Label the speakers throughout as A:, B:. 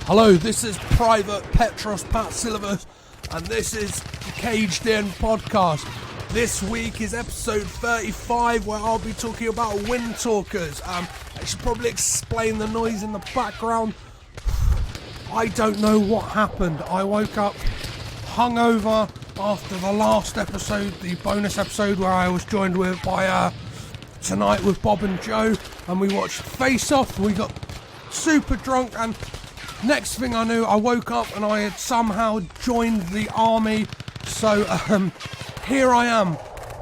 A: Hello, this is Private Petros Patsilivus, and this is the Caged In podcast. This week is episode 35, where I'll be talking about Windtalkers. I should probably explain the noise in the background. I don't know what happened. I woke up hungover after the last episode, the bonus episode where I was joined with by Tonight with Bob and Joe, and we watched Face Off. We got super drunk, and next thing I knew, I woke up and I had somehow joined the army. So here I am,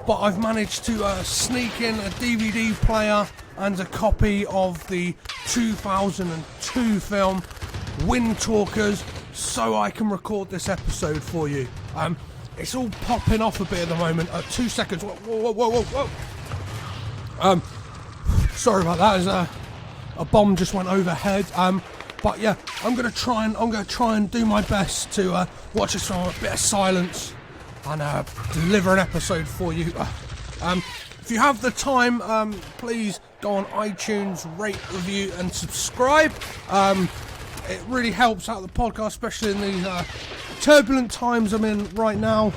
A: but I've managed to sneak in a DVD player and a copy of the 2002 film Windtalkers, so I can record this episode for you. It's all popping off a bit at the moment. 2 seconds. Whoa. Sorry about that. As a bomb just went overhead. But yeah, I'm gonna try and do my best to watch this from a bit of silence and deliver an episode for you. If you have the time, please go on iTunes, rate, review, and subscribe. It really helps out the podcast, especially in these turbulent times I'm in right now.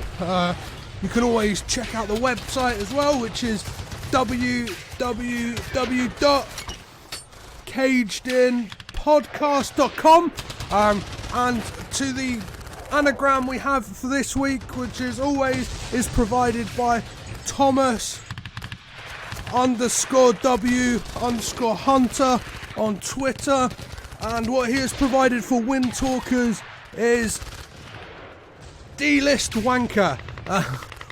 A: You can always check out the website as well, which is www.cagedinpodcast.com, and to the anagram we have for this week, which is provided by Thomas_W_Hunter on Twitter, and what he has provided for Windtalkers is D-list wanker,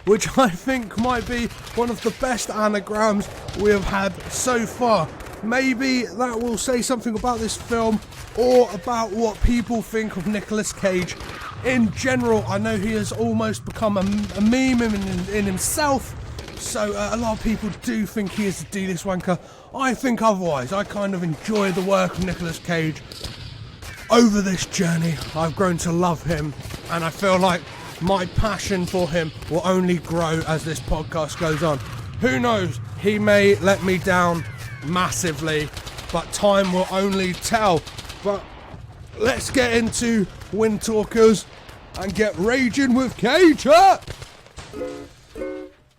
A: which I think might be one of the best anagrams we have had so far. Maybe that will say something about this film, or about what people think of Nicolas Cage in general. I know he has almost become a meme in himself, so a lot of people do think he is a D-list wanker. I think otherwise. I kind of enjoy the work of Nicolas Cage. Over this journey, I've grown to love him, and I feel like my passion for him will only grow as this podcast goes on. Who knows, he may let me down massively, but time will only tell. But let's get into Windtalkers and get raging with Cage. Oh,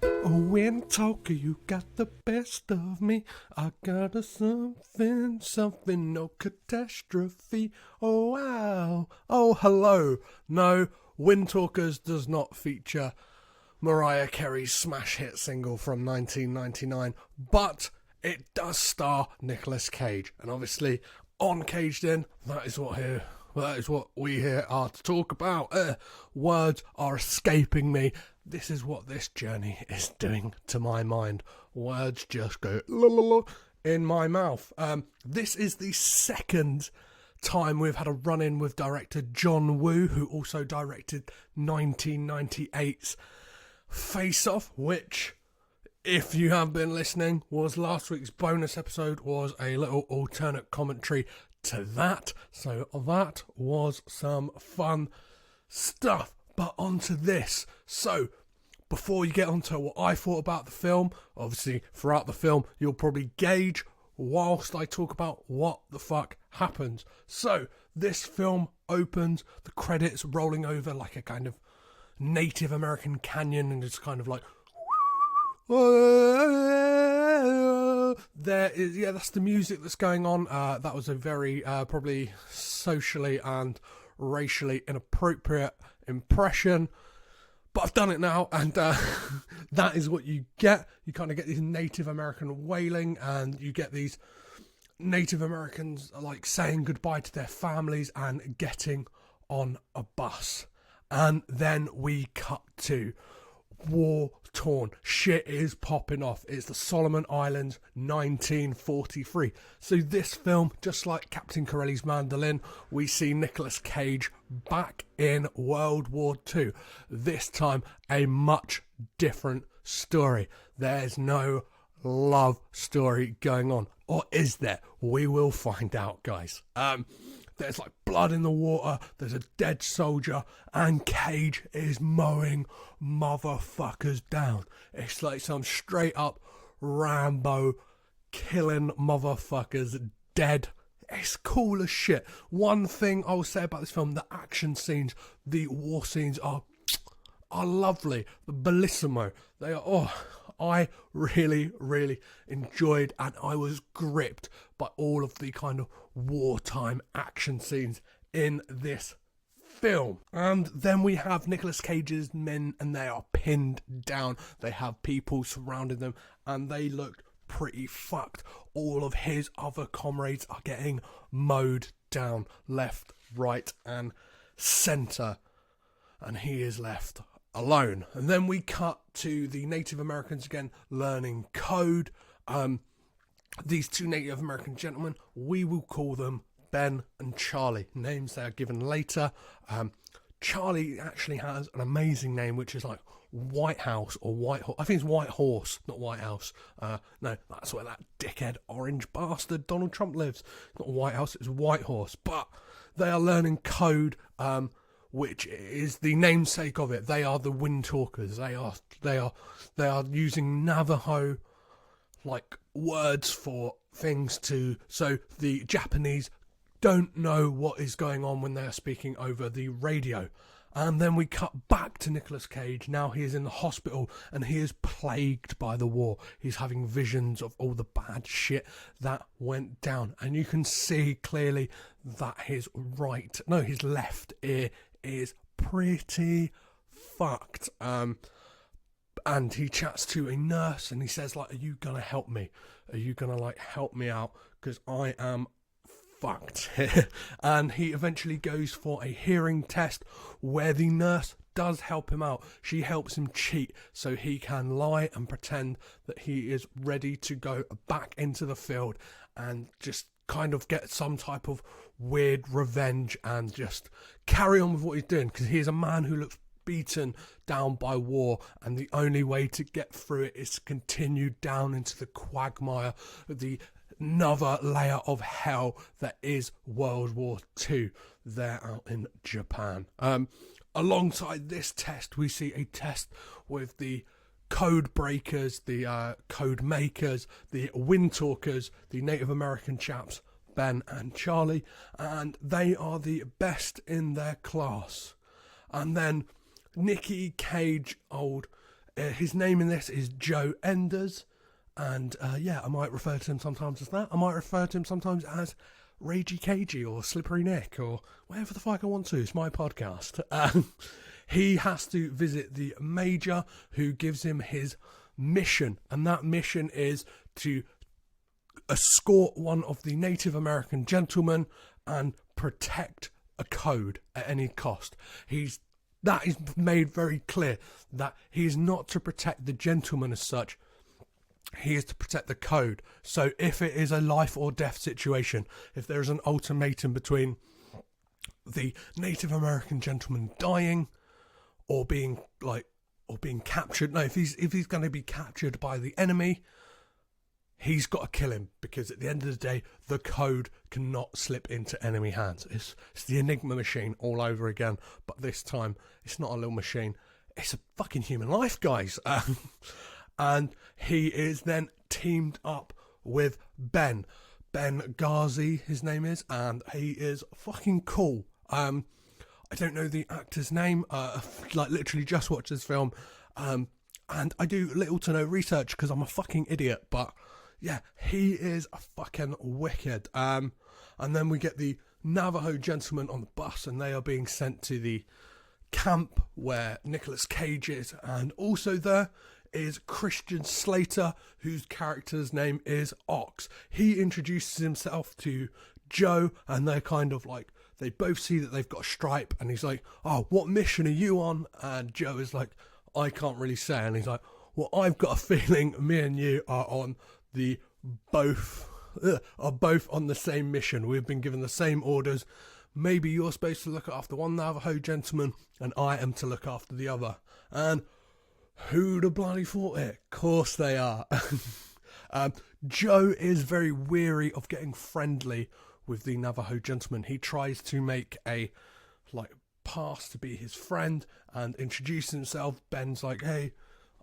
A: Windtalker, you got the best of me. I got a something, no catastrophe. Oh wow, oh hello. No, Windtalkers does not feature Mariah Carey's smash hit single from 1999, but it does star Nicolas Cage, and obviously on Caged In, that is what we here are to talk about. Words are escaping me. This is what this journey is doing to my mind. Words just go la la la in my mouth. This is the second time we've had a run-in with director John Woo, who also directed 1998's Face Off, which, if you have been listening, was last week's bonus episode, was a little alternate commentary to that. So that was some fun stuff. But on to this. So before you get onto what I thought about the film, obviously throughout the film you'll probably gauge whilst I talk about what the fuck happens. So this film opens, the credits rolling over like a kind of Native American canyon, and it's kind of like there is, yeah, that's the music that's going on. That was a very probably socially and racially inappropriate impression, but I've done it now, and that is what you get. You kind of get these Native American wailing, and you get these Native Americans like saying goodbye to their families and getting on a bus. And then we cut to war-torn. Shit is popping off. It's the Solomon Islands, 1943. So this film, just like Captain Corelli's Mandolin, we see Nicolas Cage back in World War II. This time, a much different story. There's no love story going on. Or is there? We will find out, guys. There's like blood in the water, there's a dead soldier, and Cage is mowing motherfuckers down. It's like some straight up Rambo killing motherfuckers dead it's cool as shit. One thing I will say about this film, the action scenes, the war scenes are lovely. The bellissimo, they are, I really, really enjoyed, and I was gripped by all of the kind of wartime action scenes in this film. And then we have Nicolas Cage's men, and they are pinned down. They have people surrounding them, and they looked pretty fucked. All of his other comrades are getting mowed down left, right, and centre, and he is left alone. And then we cut to the Native Americans again learning code. These two Native American gentlemen, we will call them Ben and Charlie. Names they are given later. Charlie actually has an amazing name, which is like White House or White Horse. I think it's White Horse, not White House. No, that's where that dickhead orange bastard Donald Trump lives. Not White House, it's White Horse. But they are learning code, which is the namesake of it. They are the Windtalkers. They are using Navajo like words for things so the Japanese don't know what is going on when they are speaking over the radio. And then we cut back to Nicolas Cage. Now he is in the hospital and he is plagued by the war. He's having visions of all the bad shit that went down. And you can see clearly that his left ear is pretty fucked. And he chats to a nurse and he says, like, are you going to help me? Are you going to, like, help me out? Because I am fucked here. And he eventually goes for a hearing test where the nurse does help him out. She helps him cheat so he can lie and pretend that he is ready to go back into the field and just kind of get some type of weird revenge and just carry on with what he's doing, because he is a man who looks beaten down by war, and the only way to get through it is to continue down into the quagmire, the another layer of hell that is World War II there out in Japan. Alongside this test, we see a test with the code breakers, the code makers, the Windtalkers, the Native American chaps, Ben and Charlie, and they are the best in their class. And then Nic Cage, his name in this is Joe Enders, and I might refer to him sometimes as that. I might refer to him sometimes as Ragey Cagey or Slippery Nick or whatever the fuck I want to. It's my podcast. He has to visit the Major, who gives him his mission, and that mission is to escort one of the Native American gentlemen and protect a code at any cost. That is made very clear that he is not to protect the gentleman as such. He is to protect the code. So if it is a life or death situation, if there is an ultimatum between the Native American gentleman dying or being captured, if he's going to be captured by the enemy, he's got to kill him, because at the end of the day, the code cannot slip into enemy hands. It's the Enigma machine all over again, but this time it's not a little machine. It's a fucking human life, guys. And he is then teamed up with Ben Ghazi, his name is, and he is fucking cool. I don't know the actor's name. Literally just watched this film, and I do little to no research because I'm a fucking idiot. But yeah, he is a fucking wicked. And then we get the Navajo gentlemen on the bus, and they are being sent to the camp where Nicolas Cage is, and also there is Christian Slater, whose character's name is Ox. He introduces himself to Joe, and they're kind of like, they both see that they've got a stripe, and he's like, oh, what mission are you on? And Joe is like, I can't really say. And he's like, well, I've got a feeling me and you are both on the same mission. We've been given the same orders. Maybe you're supposed to look after one Navajo gentleman and I am to look after the other. And who'd have bloody thought it? Of course they are. Joe is very weary of getting friendly with the Navajo gentleman. He tries to make a pass to be his friend and introduce himself. Ben's like, hey,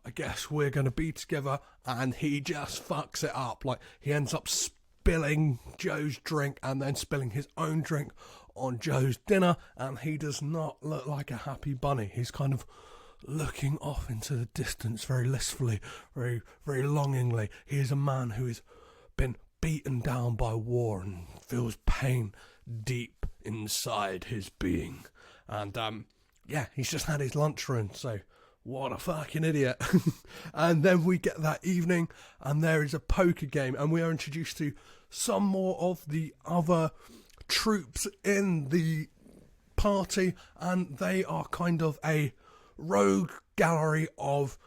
A: I guess we're going to be together, and he just fucks it up. He ends up spilling Joe's drink and then spilling his own drink on Joe's dinner, and he does not look like a happy bunny. He's kind of looking off into the distance very listfully, very, very longingly. He is a man who has been beaten down by war and feels pain deep inside his being. And he's just had his lunch run, so what a fucking idiot. And then we get that evening, and there is a poker game, and we are introduced to some more of the other troops in the party, and they are kind of a rogue gallery of...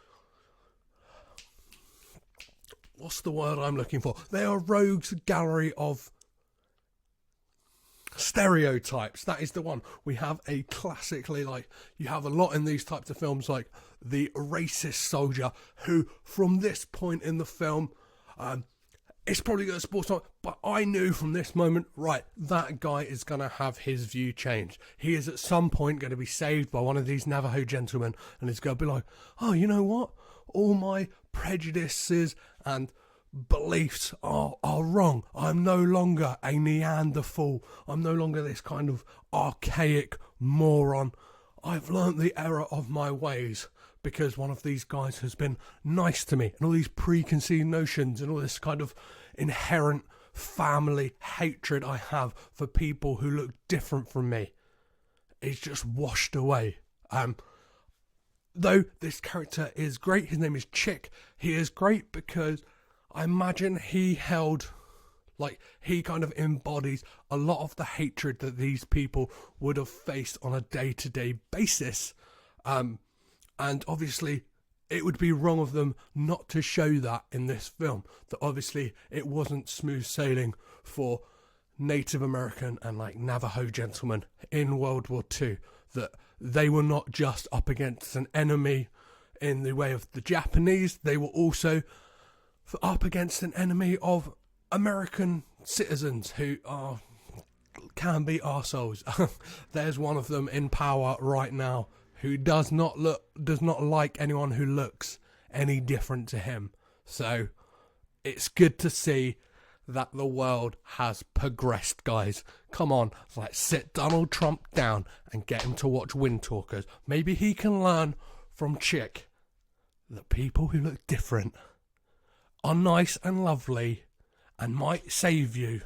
A: what's the word I'm looking for? They are rogues gallery of stereotypes. That is the one. We have a classically, like, you have a lot in these types of films, like the racist soldier who, from this point in the film, it's probably going to spoil something, but I knew from this moment, right, that guy is going to have his view changed. He is at some point going to be saved by one of these Navajo gentlemen, and he's going to be like, oh, you know what? All my prejudices and beliefs are wrong. I'm no longer a Neanderthal. I'm no longer this kind of archaic moron. I've learnt the error of my ways because one of these guys has been nice to me, and all these preconceived notions and all this kind of inherent family hatred I have for people who look different from me is just washed away. Though this character is great, his name is Chick. He is great because I imagine he kind of embodies a lot of the hatred that these people would have faced on a day-to-day basis. And obviously, it would be wrong of them not to show that in this film. That obviously, it wasn't smooth sailing for Native American and like Navajo gentlemen in World War II. That they were not just up against an enemy in the way of the Japanese, they were also up against an enemy of American citizens who can be arseholes. There's one of them in power right now who does not like anyone who looks any different to him. So it's good to see that the world has progressed, guys. Come on, let's sit Donald Trump down and get him to watch Windtalkers. Maybe he can learn from Chick that people who look different are nice and lovely and might save you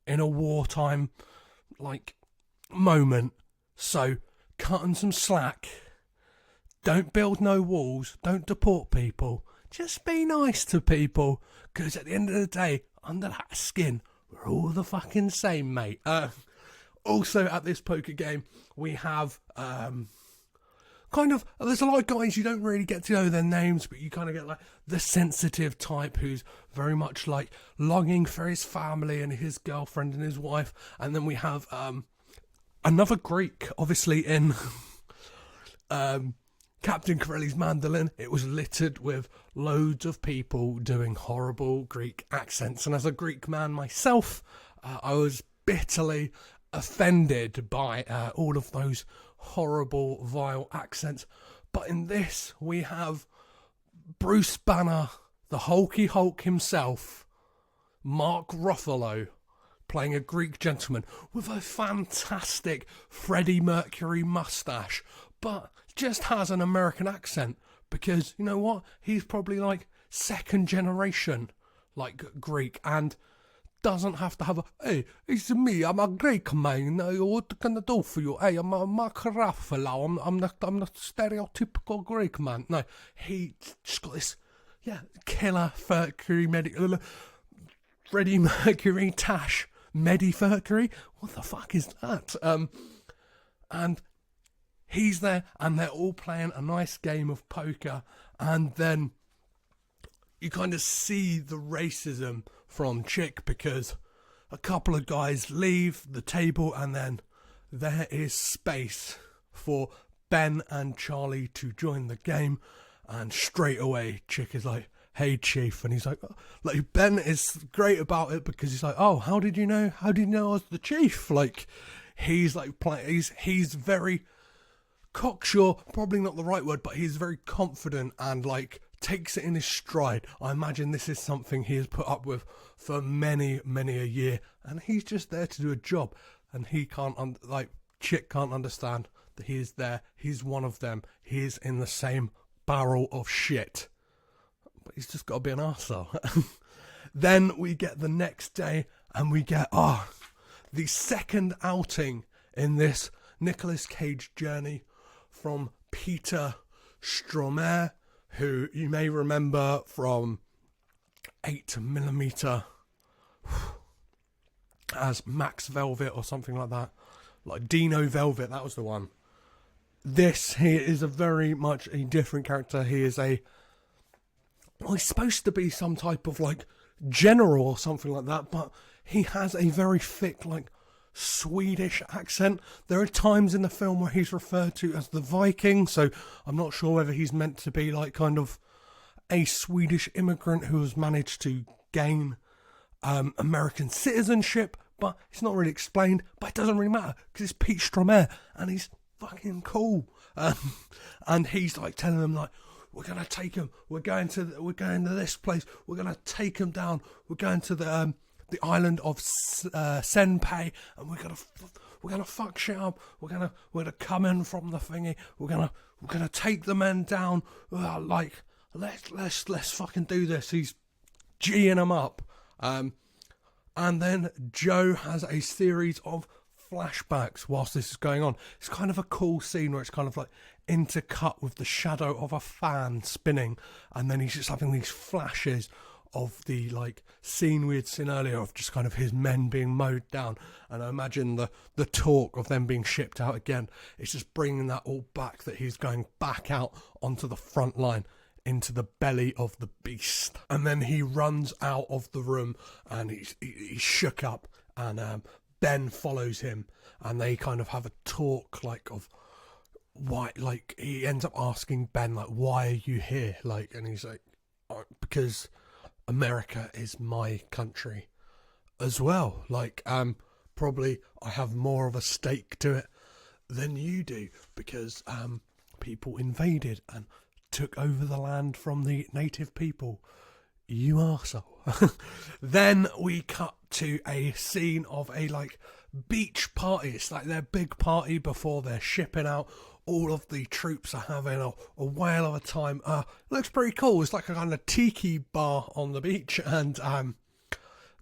A: in a wartime moment. So cut them some slack. Don't build no walls. Don't deport people. Just be nice to people, because at the end of the day, under that skin, we're all the fucking same, mate. Also at this poker game, we have there's a lot of guys you don't really get to know their names, but you kind of get like the sensitive type who's very much like longing for his family and his girlfriend and his wife. And then we have another Greek, obviously in Captain Corelli's Mandolin. It was littered with loads of people doing horrible Greek accents, and as a Greek man myself, I was bitterly offended by all of those horrible, vile accents. But in this, we have Bruce Banner, the Hulky Hulk himself, Mark Ruffalo, playing a Greek gentleman with a fantastic Freddie Mercury mustache, but just has an American accent, because, you know what, he's probably like second generation like Greek, and doesn't have to have a, hey, it's me, I'm a Greek man, what can I do for you? Hey, I'm a Mark Ruffalo, I'm the stereotypical Greek man. No, he just got this, killer Freddie Mercury tash, Mercury. What the fuck is that? And he's there, and they're all playing a nice game of poker, and then you kind of see the racism from Chick, because a couple of guys leave the table, and then there is space for Ben and Charlie to join the game, and straight away Chick is like, hey chief, and he's like Ben is great about it, because he's like, oh, how did you know I was the chief? Like, he's like he's very cocksure, probably not the right word, but he's very confident and like takes it in his stride. I imagine this is something he has put up with for many a year, and he's just there to do a job, and he can't Chick can't understand that he is there. He's one of them. He is in the same barrel of shit, but he's just got to be an arsehole. Then we get the next day, and we get the second outing in this Nicolas Cage journey from Peter Stormare, who you may remember from 8mm as Max Velvet or something like that. Like Dino Velvet, that was the one. This here is a very much a different character. He is he's supposed to be some type of like general or something like that, but he has a very thick like Swedish accent. There are times in the film where he's referred to as the Viking, so I'm not sure whether he's meant to be like kind of a Swedish immigrant who has managed to gain American citizenship, but it's not really explained. But it doesn't really matter because it's Pete Stormare and he's fucking cool. And he's like telling them like, we're gonna take him. We're going to this place. We're gonna take him down. We're going to the island of Senpei, and we're gonna fuck shit up. We're gonna come in from the thingy. We're gonna take the men down. Like let's fucking do this. He's G'ing them up. And then Joe has a series of flashbacks whilst this is going on. It's kind of a cool scene where it's kind of like intercut with the shadow of a fan spinning, and then he's just having these flashes of the like scene we had seen earlier of just kind of his men being mowed down. And I imagine the talk of them being shipped out again, it's just bringing that all back, that he's going back out onto the front line into the belly of the beast. And then he runs out of the room and he's shook up, and Ben follows him, and they kind of have a talk like of why, like he ends up asking Ben like, why are you here? Like, and he's like, because America is my country as well. Like, probably I have more of a stake to it than you do, because people invaded and took over the land from the native people. You arsehole. Then we cut to a scene of a like beach party. It's like their big party before they're shipping out. All of the troops are having a whale of a time. Looks pretty cool. It's like a kind of tiki bar on the beach, and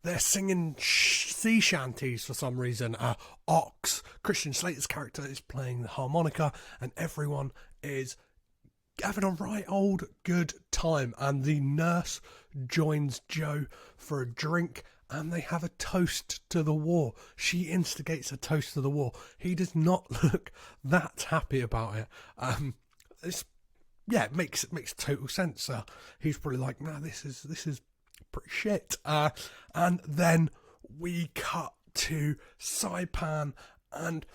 A: they're singing sea shanties for some reason. Ox, Christian Slater's character, is playing the harmonica, and everyone is having a right old good time. And the nurse joins Joe for a drink, and they have a toast to the war. She instigates a toast to the war. He does not look that happy about it. It makes total sense. He's probably like, nah, this is pretty shit. And then we cut to Saipan, and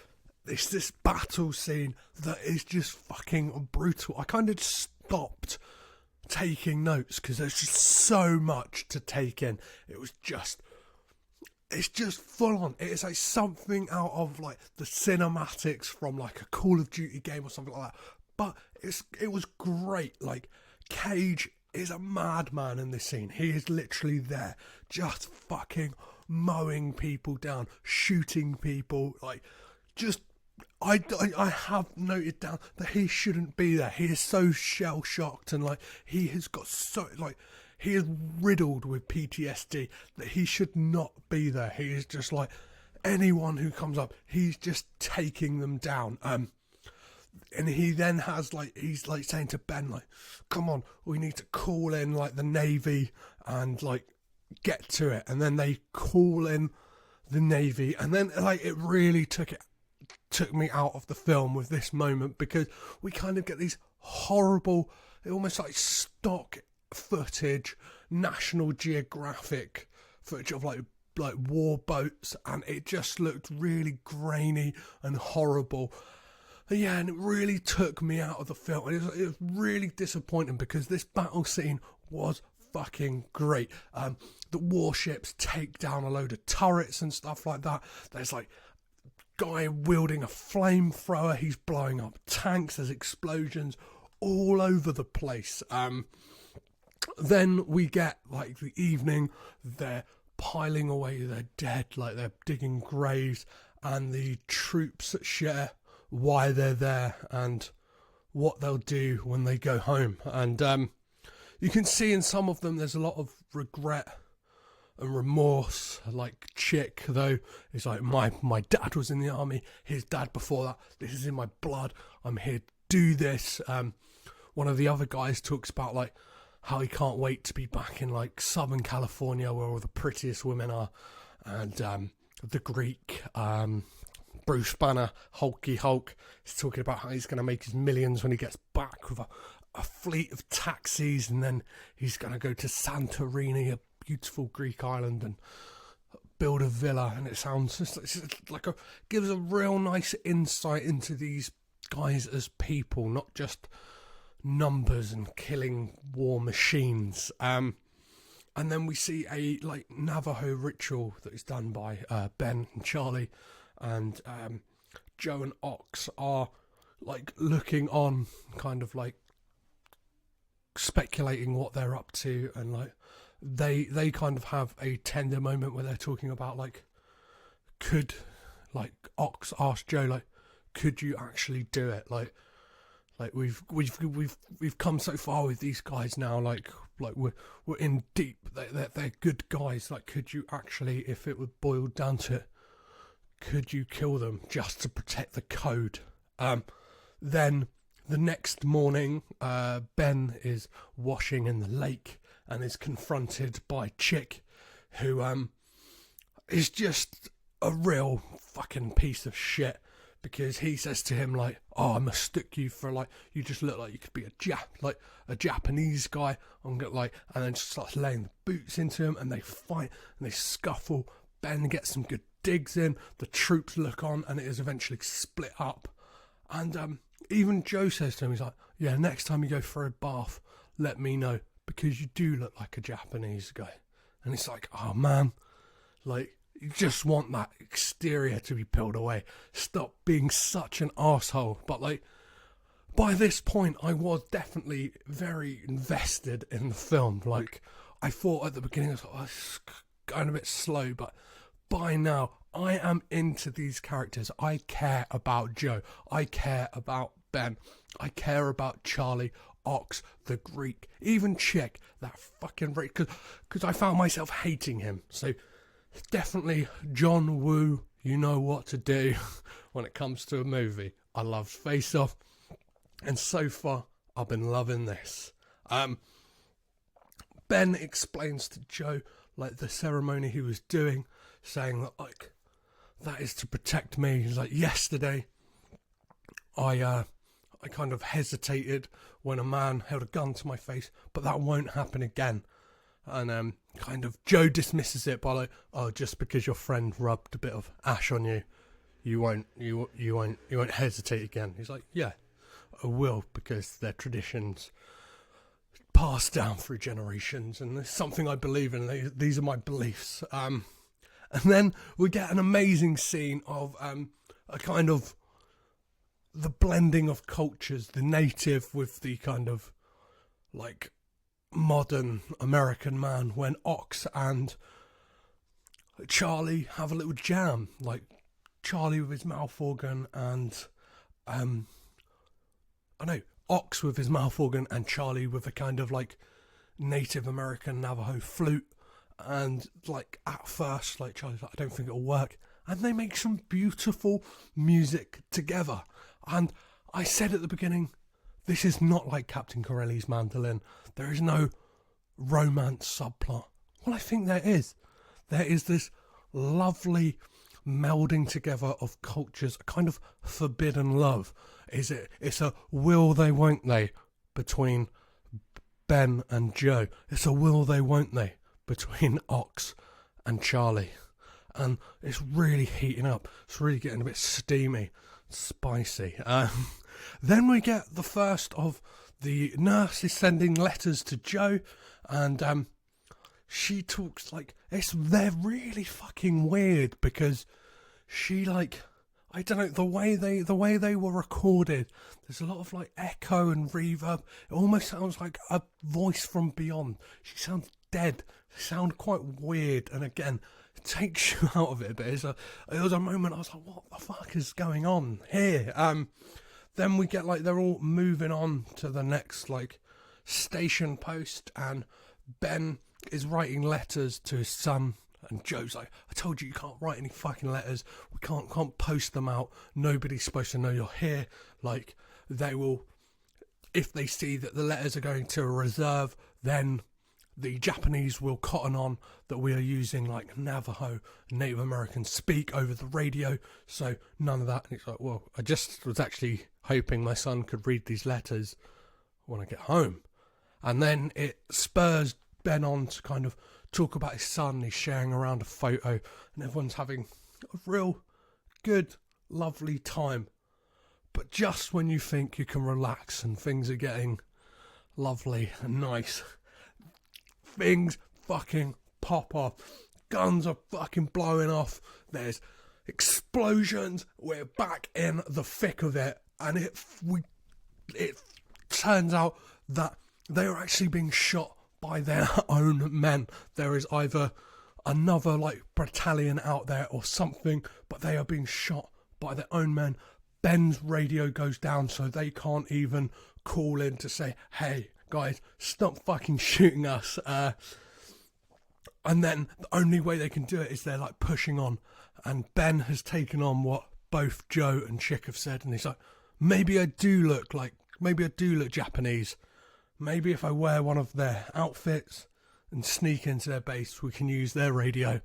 A: it's this battle scene that is just fucking brutal. I kind of stopped taking notes because there's just so much to take in. It's just full on. It is like something out of like the cinematics from like a Call of Duty game or something like that. But it was great. Like, Cage is a madman in this scene. He is literally there, just fucking mowing people down, shooting people. Like, just I have noted down that he shouldn't be there. He is so shell shocked, and like he has got so like he is riddled with PTSD that he should not be there. He is just like anyone who comes up, he's just taking them down. And he then has like, he's like saying to Ben like, come on, we need to call in like the Navy and like get to it. And then they call in the Navy, and then like it really took me out of the film with this moment, because we kind of get these horrible, almost like stock footage, National Geographic footage of like war boats, and it just looked really grainy and horrible. Yeah, and it really took me out of the film. It was really disappointing, because this battle scene was fucking great. The warships take down a load of turrets and stuff like that. There's like guy wielding a flamethrower. He's blowing up tanks. There's explosions all over the place. Then we get, like, the evening, they're piling away their dead, like they're digging graves, and the troops share why they're there and what they'll do when they go home. And you can see in some of them there's a lot of regret and remorse. Like Chick, though, is like, my dad was in the army, his dad before that, this is in my blood, I'm here to do this. One of the other guys talks about, like, how he can't wait to be back in, like, Southern California where all the prettiest women are. And the Greek, Bruce Banner, Hulky Hulk, is talking about how he's going to make his millions when he gets back with a fleet of taxis, and then he's going to go to Santorini, a beautiful Greek island, and build a villa. And it sounds just like gives a real nice insight into these guys as people, not just numbers and killing war machines. And then we see a, like, Navajo ritual that is done by Ben and Charlie, and Joe and Ox are, like, looking on, kind of like speculating what they're up to, and like they kind of have a tender moment where they're talking about, like, could, like, Ox asked Joe, like, could you actually do it? Like we've come so far with these guys now. Like we're in deep. They're good guys. Like, could you actually, if it would boil down to it, could you kill them just to protect the code? Then the next morning, Ben is washing in the lake and is confronted by Chick, who is just a real fucking piece of shit. Because he says to him, like, oh, I mistook you for, like, you just look like you could be a Japanese guy. I'm gonna, like, and then just starts laying the boots into him, and they fight and they scuffle. Ben gets some good digs in. The troops look on, and it is eventually split up. And even Joe says to him, he's like, yeah, next time you go for a bath, let me know, because you do look like a Japanese guy. And it's like, oh man, like, you just want that exterior to be peeled away. Stop being such an arsehole. But, like, by this point, I was definitely very invested in the film. Like, I thought at the beginning, I was like, oh, it's going a bit slow. But by now, I am into these characters. I care about Joe. I care about Ben. I care about Charlie, Ox, the Greek, even Chick, that fucking Greek. Because I found myself hating him. So definitely John Woo, you know what to do when it comes to a movie. I loved Face Off, and so far I've been loving this. Ben explains to Joe, like, the ceremony he was doing, saying that, like, that is to protect me. He's like, yesterday I kind of hesitated when a man held a gun to my face, but that won't happen again. And kind of Joe dismisses it by, like, oh, just because your friend rubbed a bit of ash on you, you won't hesitate again. He's like, yeah, I will, because they're traditions passed down through generations, and it's something I believe in. These are my beliefs. And then we get an amazing scene of a kind of the blending of cultures, the native with the kind of, like, modern American man, when Ox and Charlie have a little jam. Like, Charlie with his mouth organ and Ox with his mouth organ and Charlie with a kind of, like, Native American Navajo flute. And, like, at first, like, Charlie's like, I don't think it'll work, and they make some beautiful music together. And I said at the beginning, this is not like Captain Corelli's mandolin. There is no romance subplot. Well, I think there is. There is this lovely melding together of cultures, a kind of forbidden love. It's a will they, won't they between Ben and Joe. It's a will they, won't they between Ox and Charlie. And it's really heating up. It's really getting a bit steamy, spicy. Then we get the first of the nurse is sending letters to Joe, and she talks, like, they're really fucking weird, because she, like, I don't know, the way they were recorded, there's a lot of like echo and reverb. It almost sounds like a voice from beyond. She sounds dead. They sound quite weird, and again, it takes you out of it. But it was a moment I was like, what the fuck is going on here? Then we get like they're all moving on to the next like station post, and Ben is writing letters to his son. And Joe's like, I told you can't write any fucking letters. We can't post them out. Nobody's supposed to know you're here. Like, they will, if they see that the letters are going to a reserve, then the Japanese will cotton on that we are using like Navajo, Native American speak over the radio. So none of that. And it's like, well, I just was actually hoping my son could read these letters when I get home. And then it spurs Ben on to kind of talk about his son. He's sharing around a photo, and everyone's having a real good, lovely time. But just when you think you can relax and things are getting lovely and nice, things fucking pop off. Guns are fucking blowing off. There's explosions. We're back in the thick of it, and it turns out that they are actually being shot by their own men. There is either another like battalion out there or something, but they are being shot by their own men. Ben's radio goes down, so they can't even call in to say, hey guys, stop fucking shooting us. And then the only way they can do it is they're like pushing on, and Ben has taken on what both Joe and Chick have said, and he's like, maybe I do look Japanese. Maybe if I wear one of their outfits and sneak into their base, we can use their radio.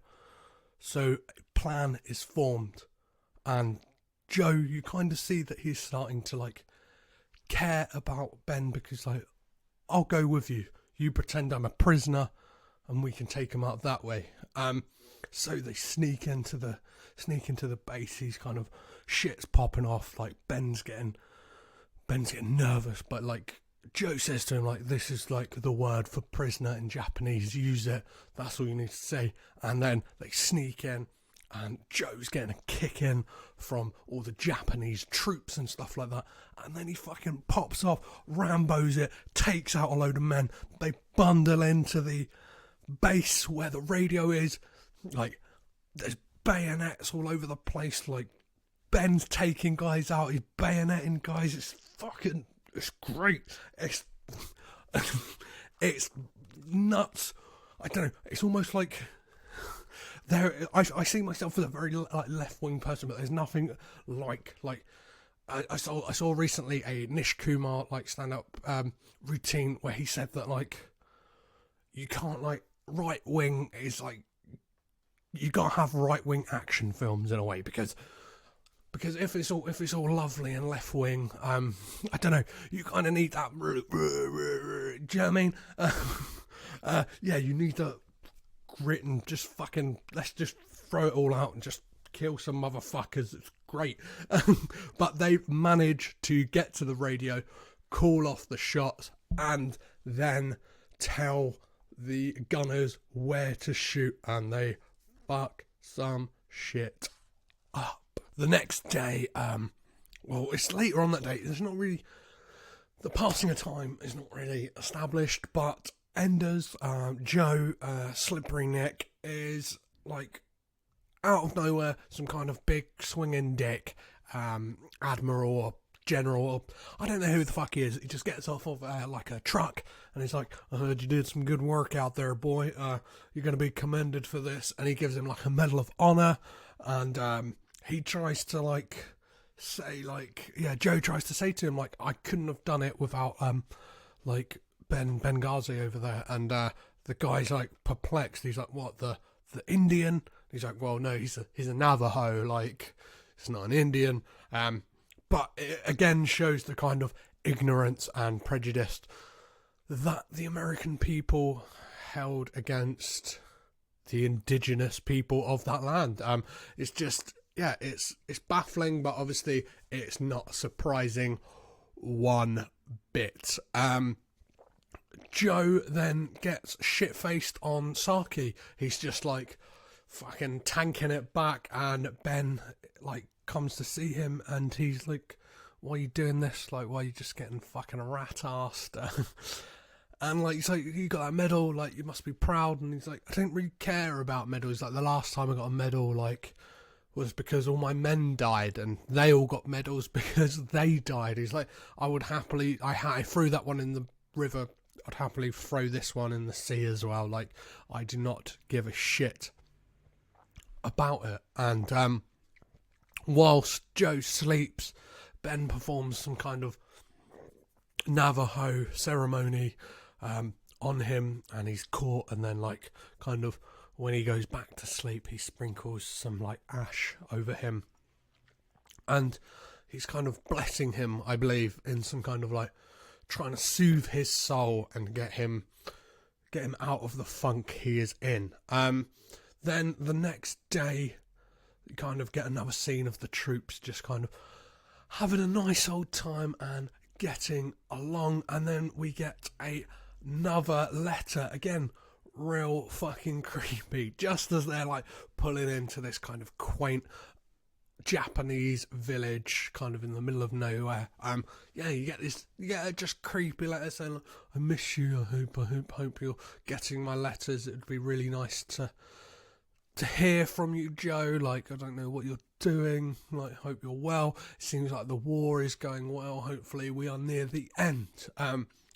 A: So a plan is formed. And Joe, you kind of see that he's starting to like care about Ben, because like, I'll go with you. You pretend I'm a prisoner and we can take him out that way. So they sneak into the base. He's kind of, shit's popping off. Like Ben's getting nervous, but like, Joe says to him, like, this is like the word for prisoner in Japanese, use it, that's all you need to say. And then they sneak in, and Joe's getting a kick in from all the Japanese troops and stuff like that, and then he fucking pops off, Rambos it, takes out a load of men. They bundle into the base where the radio is, like, there's bayonets all over the place, like, Ben's taking guys out, he's bayoneting guys, it's great. It's nuts. I don't know. It's almost like I see myself as a very like left-wing person, but there's nothing like I saw recently a Nish Kumar like stand-up routine where he said that like you can't like right-wing is like you gotta have right-wing action films in a way, because if it's all lovely and left wing, I don't know, you kind of need that. Do you know what I mean? Yeah, you need that grit and just fucking let's just throw it all out and just kill some motherfuckers. It's great, but they manage to get to the radio, call off the shots, and then tell the gunners where to shoot, and they fuck some shit up. The next day, well, it's later on that day. There's not really, the passing of time is not really established, but Enders, Joe, Slippery Nick is like out of nowhere, some kind of big swinging dick, admiral or general, or I don't know who the fuck he is. He just gets off of like a truck, and he's like, I heard you did some good work out there, boy. You're going to be commended for this. And he gives him like a Medal of Honor, and he tries to like say like, yeah, Joe tries to say to him like, I couldn't have done it without like Ben Benghazi over there, and the guy's like perplexed. He's like, what, the Indian? He's like, well, no, he's a Navajo, like it's not an Indian. But it again shows the kind of ignorance and prejudice that the American people held against the indigenous people of that land. It's just, yeah, it's baffling, but obviously it's not surprising one bit. Joe then gets shit-faced on Saki. He's just like fucking tanking it back, and Ben like comes to see him, and he's like, why are you doing this? Like, why are you just getting fucking rat-assed? And like, he's like, you got that medal, like, you must be proud. And he's like, I don't really care about medals. Like, the last time I got a medal, like, was because all my men died, and they all got medals because they died. He's like, I would happily, I threw that one in the river, I'd happily throw this one in the sea as well. Like, I do not give a shit about it. And whilst Joe sleeps, Ben performs some kind of Navajo ceremony on him, and he's caught, and then like kind of when he goes back to sleep, he sprinkles some like ash over him, and he's kind of blessing him, I believe, in some kind of like trying to soothe his soul and get him out of the funk he is in. Then the next day, you kind of get another scene of the troops just kind of having a nice old time and getting along, and then we get another letter, again, real fucking creepy, just as they're like pulling into this kind of quaint Japanese village kind of in the middle of nowhere. You get a just creepy letter saying like, I miss you, I hope you're getting my letters, it'd be really nice to hear from you, Joe. Like, I don't know what you're doing, like, hope you're well. It seems like the war is going well, hopefully we are near the end.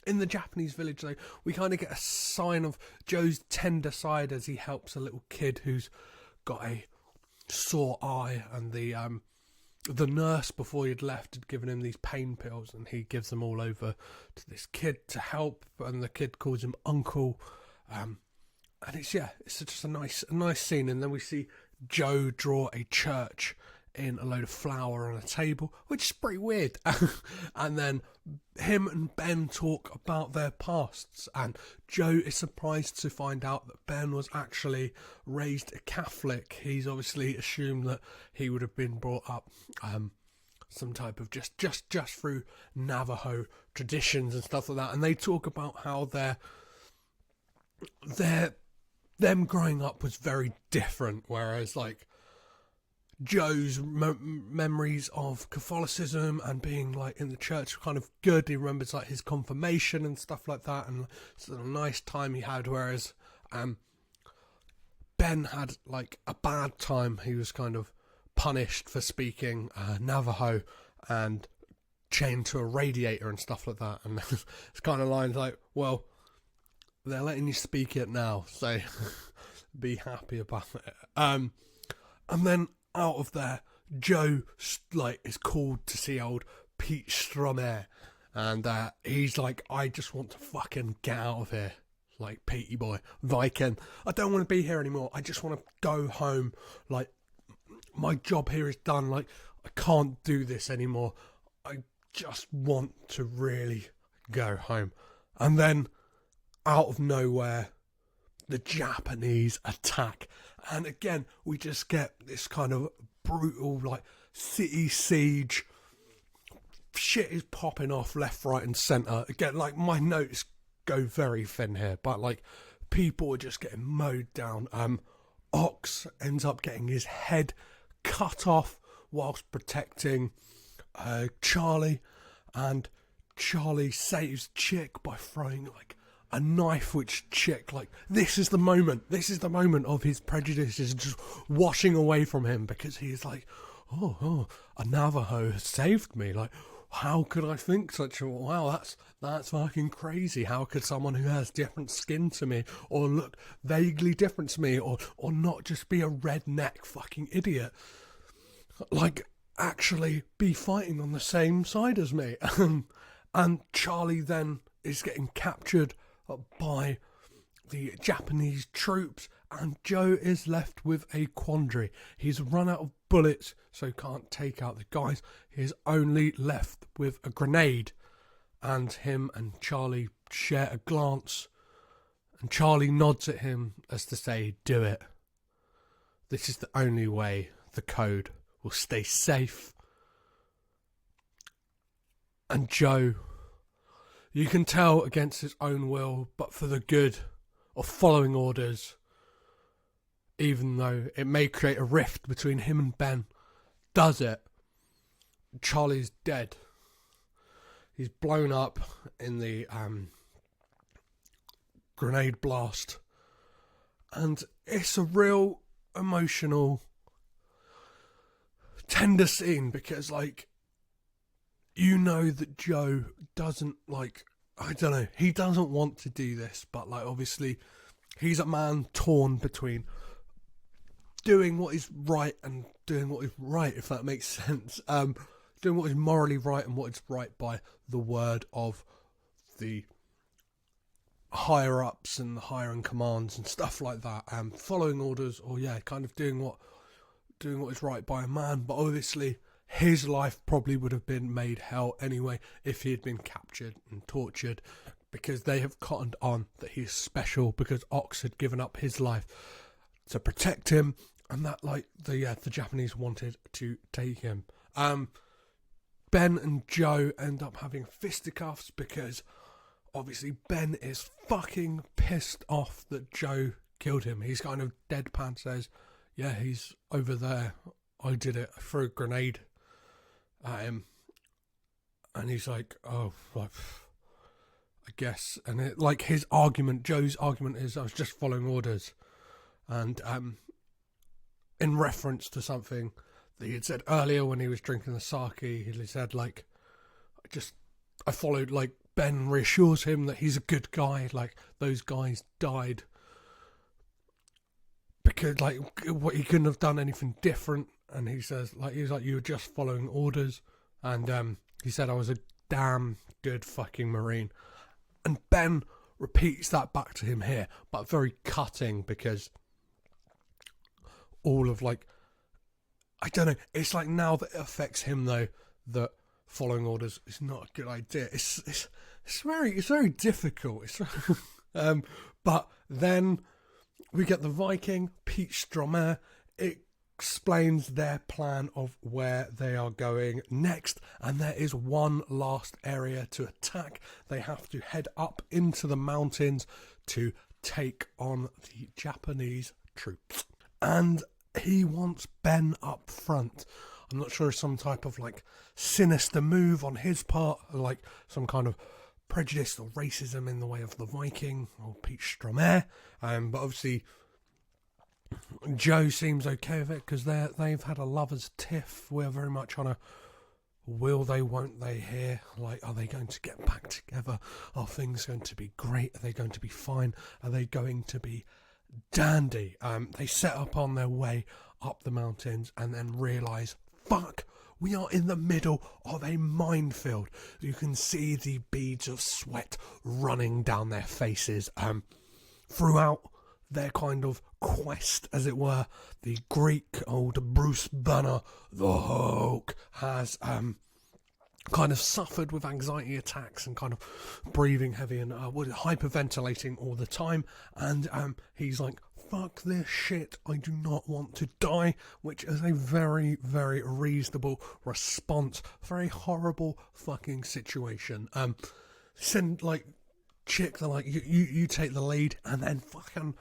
A: In the Japanese village, though, we kind of get a sign of Joe's tender side as he helps a little kid who's got a sore eye, and the nurse before he'd left had given him these pain pills, and he gives them all over to this kid to help, and the kid calls him uncle. And it's just a nice scene. And then we see Joe draw a church in a load of flour on a table, which is pretty weird. And then him and Ben talk about their pasts, and Joe is surprised to find out that Ben was actually raised a Catholic. He's obviously assumed that he would have been brought up some type of just through Navajo traditions and stuff like that. And they talk about how them growing up was very different, whereas like Joe's memories of Catholicism and being like in the church were kind of good. He remembers like his confirmation and stuff like that, and it's a nice time he had, whereas Ben had like a bad time. He was kind of punished for speaking Navajo and chained to a radiator and stuff like that, and it's kind of lines like, well, they're letting you speak it now, so be happy about it. And then out of there, Joe like is called to see old Pete Stromer, and he's like, I just want to fucking get out of here, like, Petey boy, Viking. I don't want to be here anymore. I just want to go home. Like, my job here is done. Like, I can't do this anymore. I just want to really go home. And then out of nowhere, the Japanese attack, and again we just get this kind of brutal like city siege. Shit is popping off left, right and centre. Again, like, my notes go very thin here, but like, people are just getting mowed down. Ox ends up getting his head cut off whilst protecting Charlie, and Charlie saves Chick by throwing like a knife, which Chick, like, this is the moment of his prejudices just washing away from him, because he's like, oh, a Navajo has saved me. Like, how could I think such a, wow, that's fucking crazy. How could someone who has different skin to me, or look vaguely different to me, or not just be a redneck fucking idiot, like, actually be fighting on the same side as me? And Charlie then is getting captured by the Japanese troops, and Joe is left with a quandary. He's run out of bullets, so can't take out the guys. He's only left with a grenade, and him and Charlie share a glance, and Charlie nods at him as to say, do it. This is the only way the code will stay safe. And Joe, you can tell against his own will, but for the good of following orders, even though it may create a rift between him and Ben, does it. Charlie's dead. He's blown up in the grenade blast. And it's a real emotional, tender scene because, like, you know that Joe doesn't, like, I don't know, he doesn't want to do this, but, like, obviously he's a man torn between doing what is right and doing what is right, if that makes sense. Doing what is morally right and what is right by the word of the higher ups and the higher in commands and stuff like that. Following orders, or kind of doing what is right by a man. But obviously, his life probably would have been made hell anyway if he had been captured and tortured, because they have cottoned on that he's special because Ox had given up his life to protect him, and that, like, the Japanese wanted to take him. Ben and Joe end up having fisticuffs because obviously Ben is fucking pissed off that Joe killed him. He's kind of deadpan, says, yeah, he's over there. I did it. I threw a grenade at him. And he's like, oh, like, I guess. And it, like, his argument, Joe's argument is, I was just following orders. And in reference to something that he had said earlier when he was drinking the sake, he said, like, I followed, like, Ben reassures him that he's a good guy, like, those guys died because, like, what he couldn't have done anything different, and he says, like, you were just following orders, and he said, I was a damn good fucking Marine, and Ben repeats that back to him here, but very cutting, because all of, like, I don't know, it's like now that it affects him, though, that following orders is not a good idea. It's very difficult. But then we get the Viking, Pete Stromer. It explains their plan of where they are going next, and there is one last area to attack. They have to head up into the mountains to take on the Japanese troops. And he wants Ben up front. I'm not sure, some type of, like, sinister move on his part, like some kind of prejudice or racism in the way of the Viking or Pete Stromer. But obviously Joe seems okay with it because they've had a lover's tiff. We're very much on a will they, won't they here. Like, are they going to get back together? Are things going to be great? Are they going to be fine? Are they going to be dandy? They set up on their way up the mountains and then realise, fuck, we are in the middle of a minefield. You can see the beads of sweat running down their faces. Throughout their kind of quest, as it were, the Greek old Bruce Banner, the Hulk, has kind of suffered with anxiety attacks and kind of breathing heavy and hyperventilating all the time. And he's like, fuck this shit, I do not want to die, which is a very, very reasonable response. Very horrible fucking situation. Send, like, chick, they're like, you take the lead, and then fucking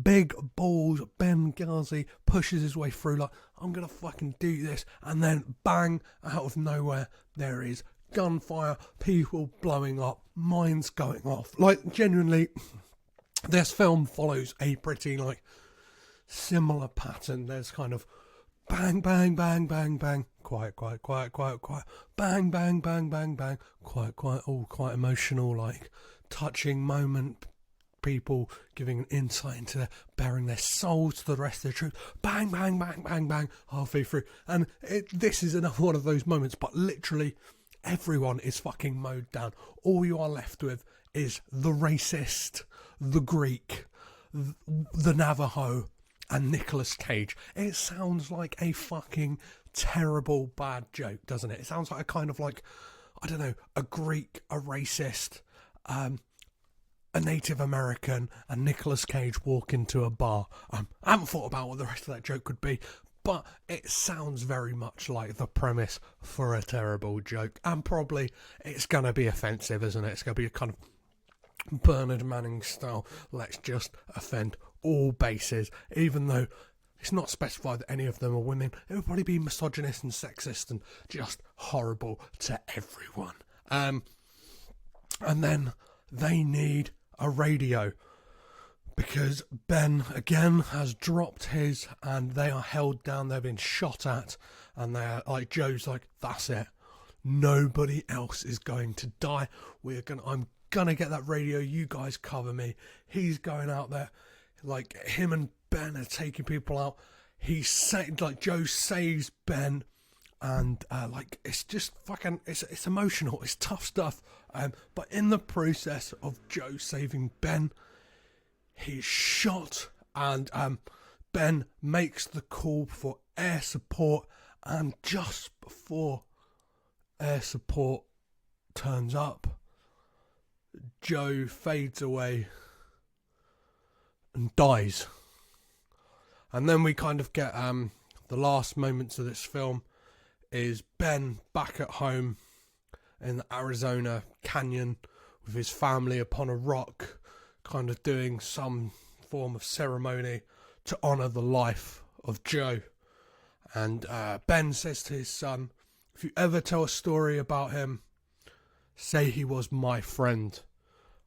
A: big balls Ben Ghazi pushes his way through, like, I'm gonna fucking do this, and then bang, out of nowhere, there is gunfire, people blowing up, mines going off. Like, genuinely, this film follows a pretty, like, similar pattern. There's kind of bang, bang, bang, bang, bang, quiet, quiet, quiet, quiet, quiet, bang, bang, bang, bang, bang, quiet, quiet, all quite emotional, like, touching moment, people giving an insight into bearing their souls to the rest of the troops, bang, bang, bang, bang, bang, halfway through. And this is another one of those moments, but literally everyone is fucking mowed down. All you are left with is the racist, the Greek, the Navajo, and Nicolas Cage. It sounds like a fucking terrible bad joke, doesn't it? It sounds like a kind of, like, I don't know, a Greek, a racist, a Native American, and Nicolas Cage walk into a bar. I haven't thought about what the rest of that joke could be, but it sounds very much like the premise for a terrible joke, and probably it's going to be offensive, isn't it? It's going to be a kind of Bernard Manning style, let's just offend all bases, even though It's not specified that any of them are women. It would probably be misogynist and sexist and just horrible to everyone. And then they need a radio because Ben again has dropped his, and they are held down. They've been shot at, and they're like, Joe's like, that's it. Nobody else is going to die. I'm gonna get that radio. You guys cover me. He's going out there, like him and Ben are taking people out. Joe saves Ben, and it's just fucking, it's emotional. It's tough stuff. But in the process of Joe saving Ben, he's shot, and Ben makes the call for air support, and just before air support turns up, Joe fades away and dies. And then we kind of get the last moments of this film is Ben back at home in the Arizona canyon with his family upon a rock, kind of doing some form of ceremony to honour the life of Joe. And Ben says to his son, if you ever tell a story about him, say he was my friend.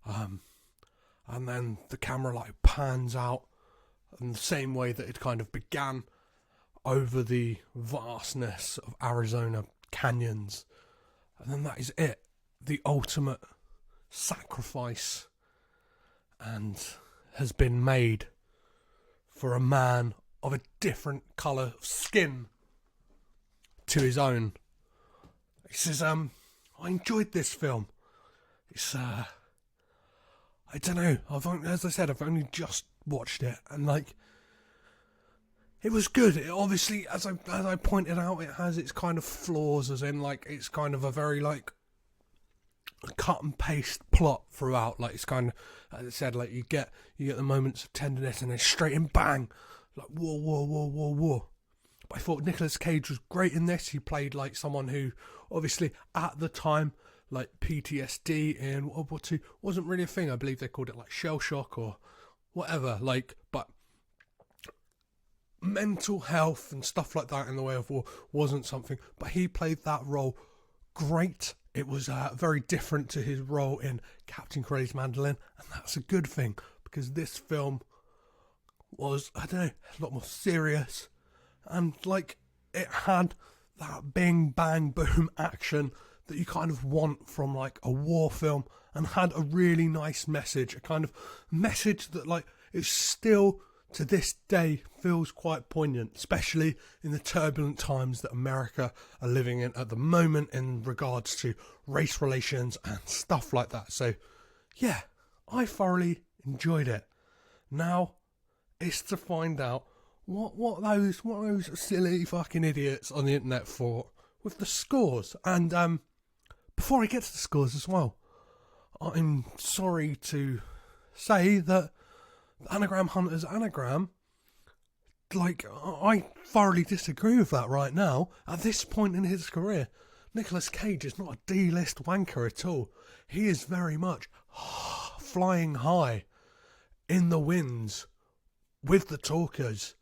A: And then the camera like pans out in the same way that it kind of began over the vastness of Arizona canyons. And then that is it. The ultimate sacrifice and has been made for a man of a different colour of skin to his own. He says, I enjoyed this film. It's, I don't know. As I said, I've only just watched it, and like, it was good. It obviously, as I pointed out, it has its kind of flaws, as in like it's kind of a very like cut and paste plot throughout. Like it's kind of, as I said, like you get the moments of tenderness, and then straight in bang, like war. But I thought Nicolas Cage was great in this. He played like someone who, obviously at the time, like PTSD in World War II wasn't really a thing. I believe they called it like shell shock or whatever. Like, but mental health and stuff like that in the way of war wasn't something. But he played that role great. It was very different to his role in Captain Corelli's Mandolin, and that's a good thing because this film was, I don't know, a lot more serious, and like it had that bing bang boom action that you kind of want from like a war film, and had a really nice message, a kind of message that like is still to this day feels quite poignant, especially in the turbulent times that America are living in at the moment in regards to race relations and stuff like that. So yeah, I thoroughly enjoyed it. Now it's to find out what those silly fucking idiots on the internet thought with the scores. And before I get to the scores as well, I'm sorry to say that the Anagram Hunter's anagram, like, I thoroughly disagree with that right now. At this point in his career, Nicolas Cage is not a D-list wanker at all. He is very much flying high in the winds with the talkers.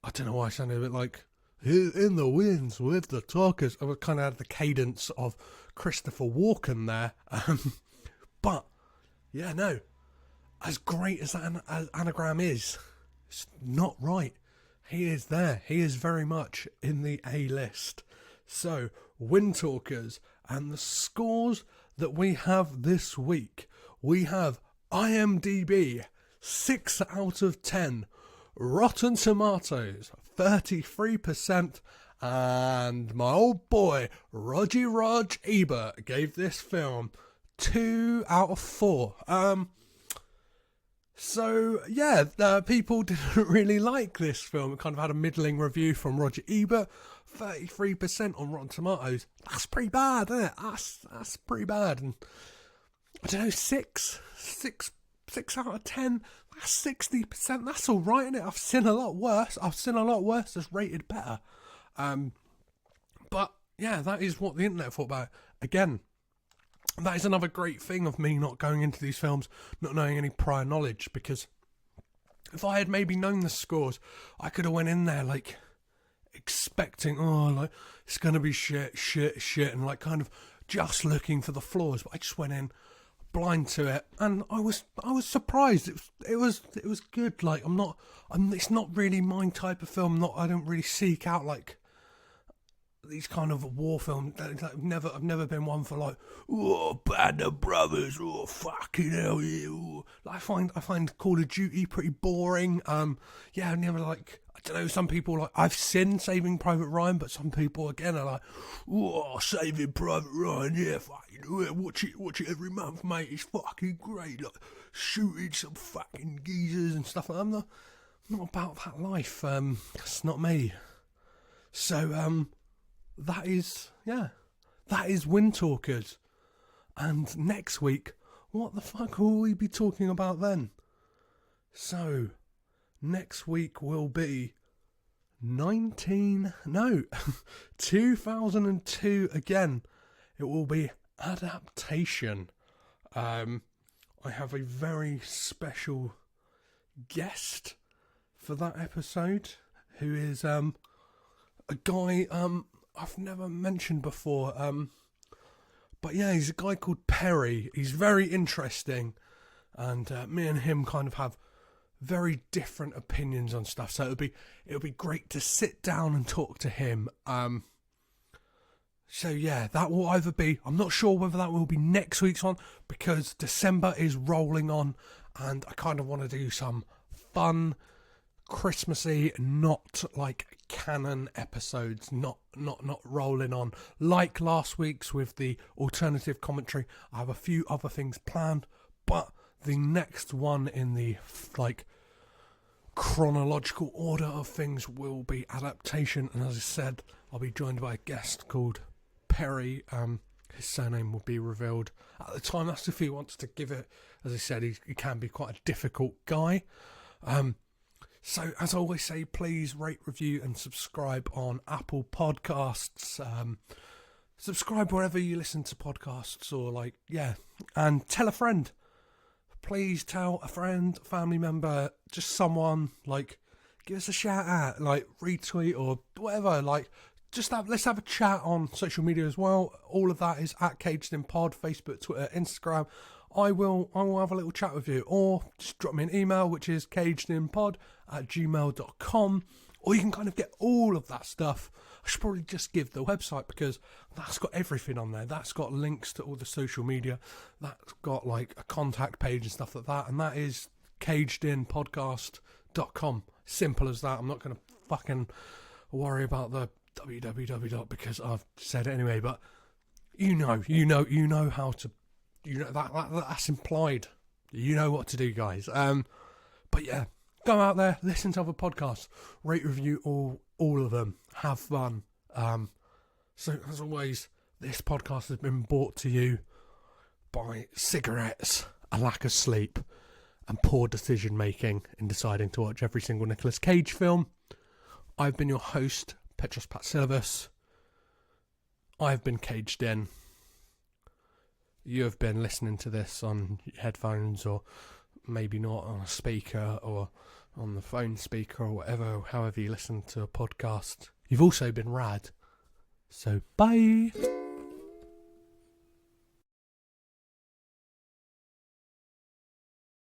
A: I don't know why I sounded a bit like in the winds with the talkers. I kind of had the cadence of Christopher Walken there. But yeah, no, as great as that anagram is, it's not right. He is there. He is very much in the A-list. So, Windtalkers, and the scores that we have this week. We have IMDb, 6 out of 10. Rotten Tomatoes, 33%. And my old boy, Rog Ebert, gave this film 2 out of 4. So, yeah, people didn't really like this film. It kind of had a middling review from Roger Ebert. 33% on Rotten Tomatoes. That's pretty bad, isn't it? That's pretty bad. And I don't know, 6 out of 10. That's 60%. That's all right, isn't it? I've seen a lot worse. That's rated better. But yeah, that is what the internet thought about it. Again, that is another great thing of me not going into these films, not knowing any prior knowledge, because if I had maybe known the scores, I could have went in there like expecting, like it's gonna be shit, and like kind of just looking for the flaws. But I just went in blind to it, and I was surprised. It was good. Like it's not really my type of film. I don't really seek out like these kind of war films. I've never been one for like, Band of Brothers, fucking hell, yeah. I find Call of Duty pretty boring. I never like. I don't know. Some people like I've seen Saving Private Ryan, but some people again are like, Saving Private Ryan, yeah, fucking do it. Watch it every month, mate. It's fucking great. Like shooting some fucking geezers and stuff. I'm not about that life. It's not me. So that is Windtalkers. And next week, what the fuck will we be talking about then? So, next week will be 2002 again. It will be adaptation. I have a very special guest for that episode, who is a guy I've never mentioned before. But yeah, he's a guy called Perry. He's very interesting, and me and him kind of have very different opinions on stuff. So it'll be great to sit down and talk to him. So yeah, that will either be, I'm not sure whether that will be next week's one, because December is rolling on, and I kind of want to do some fun, Christmassy, not like canon episodes, not rolling on like last week's with the alternative commentary. I have a few other things planned, but the next one in the like chronological order of things will be adaptation, and as I said, I'll be joined by a guest called Perry. His surname will be revealed at the time. That's if he wants to give it. As I said, he can be quite a difficult guy. So, as I always say, please rate, review, and subscribe on Apple Podcasts. Subscribe wherever you listen to podcasts, or and tell a friend. Please tell a friend, family member, just someone, give us a shout out, retweet or whatever, let's have a chat on social media as well. All of that is at Caged In Pod, Facebook, Twitter, Instagram. I will have a little chat with you, or just drop me an email, which is cagedinpod@gmail.com, or you can kind of get all of that stuff. I should probably just give the website, because that's got everything on there. That's got links to all the social media. That's got a contact page and stuff like that, and that is cagedinpodcast.com. Simple as that. I'm not going to fucking worry about the www, because I've said it anyway, but you know how to. That's implied. You know what to do, guys. But yeah, go out there, listen to other podcasts, rate, review all of them, have fun. So as always, this podcast has been brought to you by cigarettes, a lack of sleep, and poor decision making in deciding to watch every single Nicolas Cage film. I've been your host, Petros Patsilivus. I've been caged in. You have been listening to this on headphones, or maybe not, on a speaker or on the phone speaker, or whatever, however you listen to a podcast. You've also been rad. So bye.